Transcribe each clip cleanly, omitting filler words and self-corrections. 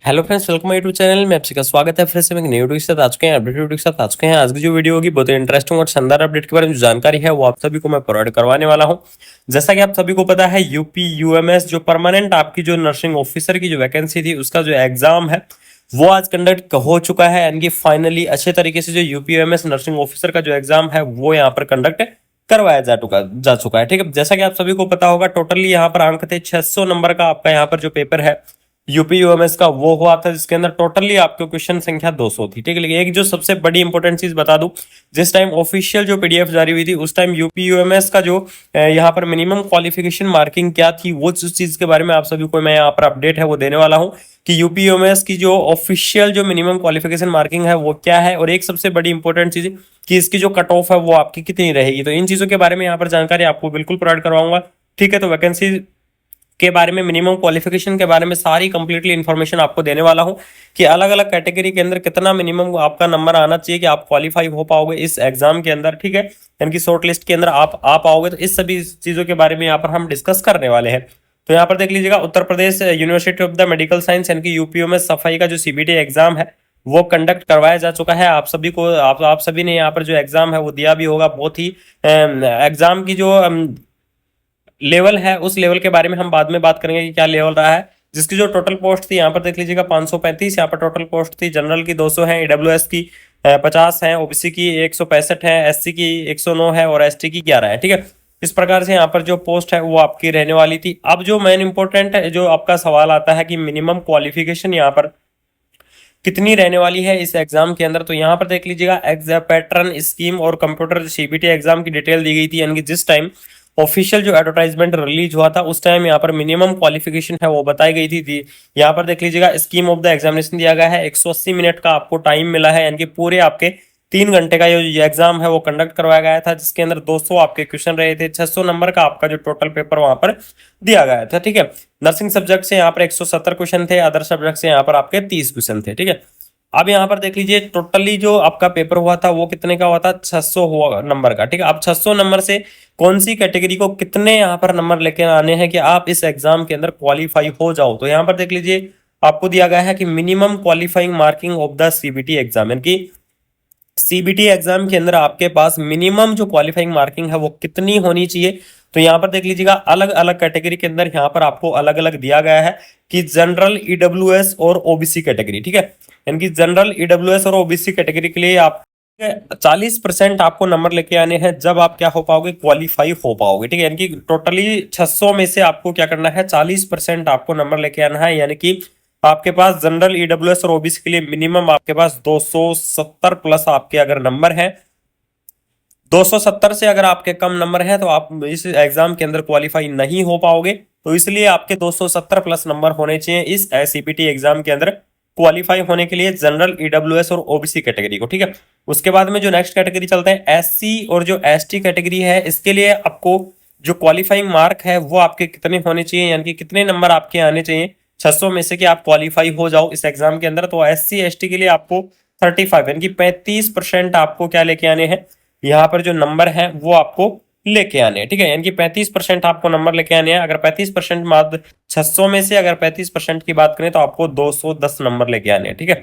Hello friends, welcome my YouTube channel में आपका स्वागत है। फिर से मैं एक नई वीडियो के साथ आज के अपडेट वीडियो के साथ आज के हैं। आज की जो वीडियो होगी बहुत ही इंटरेस्टिंग और शानदार अपडेट के बारे में जो जानकारी है वो आप सभी को मैं प्रोवाइड करवाने वाला हूं। जैसा कि आप सभी को पता है, यूपी यूएमएस जो परमानेंट आपकी जो नर्सिंग ऑफिसर की जो वैकेंसी थी उसका जो एग्जाम है वो आज कंडक्ट हो चुका है। यानी कि फाइनली अच्छे तरीके से जो यूपी यूएमएस नर्सिंग ऑफिसर का जो एग्जाम है वो यहाँ पर कंडक्ट करवाया जा चुका है। ठीक है, जैसा कि आप सभी को पता होगा, टोटली यहाँ पर अंक थे 600 नंबर का आपका यहाँ पर जो पेपर है यूपी यूएमएस का वो हुआ था, जिसके अंदर टोटली आपको क्वेश्चन संख्या 200 थी। ठीक है, लेकिन एक जो सबसे बड़ी इंपॉर्टेंट चीज बता दूं, जिस टाइम ऑफिशियल जो पीडीएफ जारी हुई थी उस टाइम यूपी यूएमएस का जो यहाँ पर मिनिमम क्वालिफिकेशन मार्किंग क्या थी, वो उस चीज के बारे में आप सभी को मैं यहाँ पर अपडेट है वो देने वाला हूँ कि यूपी यूएमएस की जो ऑफिशियल जो मिनिमम क्वालिफिकेशन मार्किंग है वो क्या है, और एक सबसे बड़ी इंपॉर्टेंट चीज कि इसकी जो कट ऑफ है वो आपकी कितनी रहेगी। तो इन चीजों के बारे में यहाँ पर जानकारी आपको बिल्कुल प्रोवाइड करवाऊंगा। ठीक है, तो वैकेंसी के बारे में, मिनिमम क्वालिफिकेशन के बारे में सारी कंप्लीटली इंफॉर्मेशन आपको देने वाला हूं कि अलग अलग कैटेगरी के अंदर कितना मिनिमम आपका नंबर आना चाहिए कि आप क्वालिफाई हो पाओगे इस एग्जाम के अंदर। ठीक है, यानी कि शॉर्ट लिस्ट के अंदर आप आ पाओगे। तो इस सभी चीजों के बारे में यहाँ पर हम डिस्कस करने वाले हैं। तो यहाँ पर देख लीजिएगा, Uttar Pradesh university of the medical science यानी कि यूपीओ में सफाई का जो सीबीटी एग्जाम है वो कंडक्ट करवाया जा चुका है। आप सभी को आप सभी ने यहाँ पर जो एग्जाम है वो दिया भी होगा। बहुत ही एग्जाम की जो लेवल है उस लेवल के बारे में हम बाद में बात करेंगे कि क्या लेवल रहा है। जिसकी जो टोटल पोस्ट थी यहाँ पर देख लीजिएगा 535 यहाँ पर टोटल पोस्ट थी। जनरल की 200 है, ईडब्ल्यूएस की 50 है, ओबीसी की 165 है, एससी की 109 है और एसटी की 11 है। ठीक है, इस प्रकार से यहाँ पर जो पोस्ट है वो आपकी रहने वाली थी। अब जो मेन इंपॉर्टेंट है, जो आपका सवाल आता है कि मिनिमम क्वालिफिकेशन यहाँ पर कितनी रहने वाली है इस एग्जाम के अंदर, तो यहाँ पर देख लीजिएगा एग्जाम पैटर्न स्कीम और कंप्यूटर सीबीटी एग्जाम की डिटेल दी गई थी। यानी कि जिस टाइम ऑफिशियल जो एडवर्टाइजमेंट रिलीज हुआ था उस टाइम यहाँ पर मिनिमम क्वालिफिकेशन है वो बताई गई थी। यहाँ पर देख लीजिएगा स्कीम ऑफ द एग्जामिनेशन दिया गया है, 180 मिनट का आपको टाइम मिला है। यानी कि पूरे आपके 3 घंटे का ये एग्जाम है वो कंडक्ट करवाया गया था, जिसके अंदर 200 आपके क्वेश्चन रहे थे। 600 नंबर का आपका जो टोटल पेपर वहां पर दिया गया था। ठीक है, नर्सिंग सब्जेक्ट से यहाँ पर 170 क्वेश्चन थे, अदर सब्जेक्ट से यहाँ पर आपके 30 क्वेश्चन थे। ठीक है, अब यहाँ पर देख लीजिए टोटली जो आपका पेपर हुआ था वो कितने का हुआ था, 600 हुआ नंबर का। ठीक है, अब 600 नंबर से कौन सी कैटेगरी को कितने यहाँ पर नंबर लेके आने हैं कि आप इस एग्जाम के अंदर क्वालिफाई हो जाओ। तो यहाँ पर देख लीजिए आपको दिया गया है कि minimum qualifying marking of the CBT exam, यानी कि सीबीटी एग्जाम के अंदर आपके पास मिनिमम जो क्वालिफाइंग मार्किंग है वो कितनी होनी चाहिए। तो यहाँ पर देख लीजिएगा अलग अलग कैटेगरी के अंदर यहाँ पर आपको अलग अलग दिया गया है कि जनरल, ईडब्ल्यूएस और ओबीसी कैटेगरी। ठीक है, यानी कि जनरल, ईडब्ल्यूएस और ओबीसी कैटेगरी के लिए आप 40% आपको नंबर लेके आने हैं, जब आप क्या हो पाओगे, क्वालिफाई हो पाओगे। ठीक है, यानी कि टोटली 600 में से आपको क्या करना है, 40% आपको नंबर लेके आना है। यानी कि आपके पास जनरल, ईडब्ल्यूएस और ओबीसी के लिए मिनिमम आपके पास 270 प्लस आपके अगर नंबर है, 270 से अगर आपके कम नंबर है तो आप इस एग्जाम के अंदर क्वालिफाई नहीं हो पाओगे। तो इसलिए आपके 270 प्लस नंबर होने चाहिए इस सीपीटी एग्जाम के अंदर क्वालिफाई होने के लिए, जनरल, ईडब्ल्यूएस और ओबीसी कैटेगरी को। ठीक है, उसके बाद में जो नेक्स्ट कैटेगरी चलते हैं, एससी और जो एसटी कैटेगरी है, इसके लिए आपको जो क्वालिफाइंग मार्क है वो आपके कितने होने चाहिए, यानी कि कितने नंबर आपके आने चाहिए 600 में से कि आप क्वालिफाई हो जाओ इस एग्जाम के अंदर। तो एससी एसटी के लिए आपको 35 यानी कि 35% आपको क्या लेके आने हैं, यहाँ पर जो नंबर है वो आपको लेके आने हैं। ठीक है, यानी कि 35% आपको नंबर लेके आने हैं। अगर 35% मात्र 600 में से अगर 35% की बात करें तो आपको 210 नंबर लेके आने हैं। ठीक है,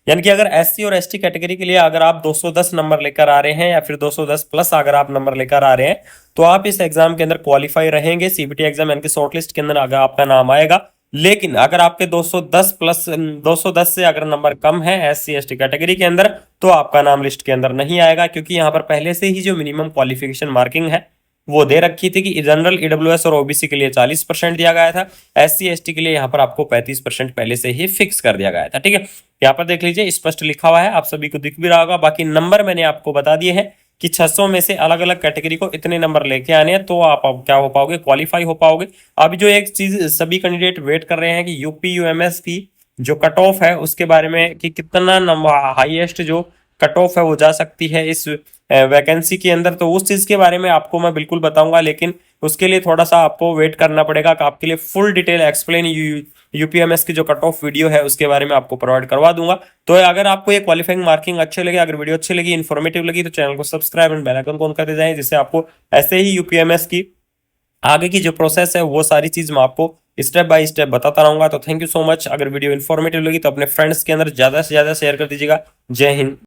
यानी कि अगर एससी और एसटी कैटेगरी के लिए अगर आप 210 नंबर लेकर आ रहे हैं या फिर 210 प्लस अगर आप नंबर लेकर आ रहे हैं तो आप इस एग्जाम के अंदर क्वालिफाई रहेंगे सीबीटी एग्जाम, यानी कि शॉर्टलिस्ट के अंदर अगर आपका नाम आएगा। लेकिन अगर आपके 210 प्लस 210 से अगर नंबर कम है एससी एसटी कैटेगरी के अंदर तो आपका नाम लिस्ट के अंदर नहीं आएगा, क्योंकि यहाँ पर पहले से ही जो मिनिमम क्वालिफिकेशन मार्किंग है वो दे रखी थी कि जनरल, ईडब्ल्यूएस और ओबीसी के लिए 40% दिया गया था, एससी एसटी के लिए यहाँ पर आपको 35% पहले से ही फिक्स कर दिया गया था। ठीक है, यहाँ पर देख लीजिए स्पष्ट लिखा हुआ है, आप सभी को दिख भी रहा होगा। बाकी नंबर मैंने आपको बता दिए हैं कि 600 में से अलग अलग कैटेगरी को इतने नंबर लेके आने हैं तो आप क्या हो पाओगे, क्वालिफाई हो पाओगे। अभी जो एक चीज सभी कैंडिडेट वेट कर रहे हैं कि यूपी यूएमएस की जो कट ऑफ है उसके बारे में कि कितना नंबर हाईएस्ट जो कट ऑफ है वो जा सकती है इस वैकेंसी के अंदर, तो उस चीज के बारे में आपको मैं बिल्कुल बताऊंगा। लेकिन उसके लिए थोड़ा सा आपको वेट करना पड़ेगा कि आपके लिए फुल डिटेल एक्सप्लेन यूपीएमएस की जो कट ऑफ वीडियो है उसके बारे में आपको प्रोवाइड करवा दूंगा। तो अगर आपको ये क्वालिफाइंग मार्किंग अच्छे लगे, अगर वीडियो अच्छी लगी, इन्फॉर्मेटिव लगी, तो चैनल को subscribe and bell icon on कर दे जाए, जिससे आपको ऐसे ही यूपीएमएस की आगे की जो प्रोसेस है वो सारी चीज मैं आपको स्टेप बाय स्टेप बताता रहूंगा। तो थैंक यू सो मच। अगर वीडियो इन्फॉर्मेटिव लगी तो अपने फ्रेंड्स के अंदर ज्यादा से ज्यादा शेयर कर दीजिएगा। जय हिंद।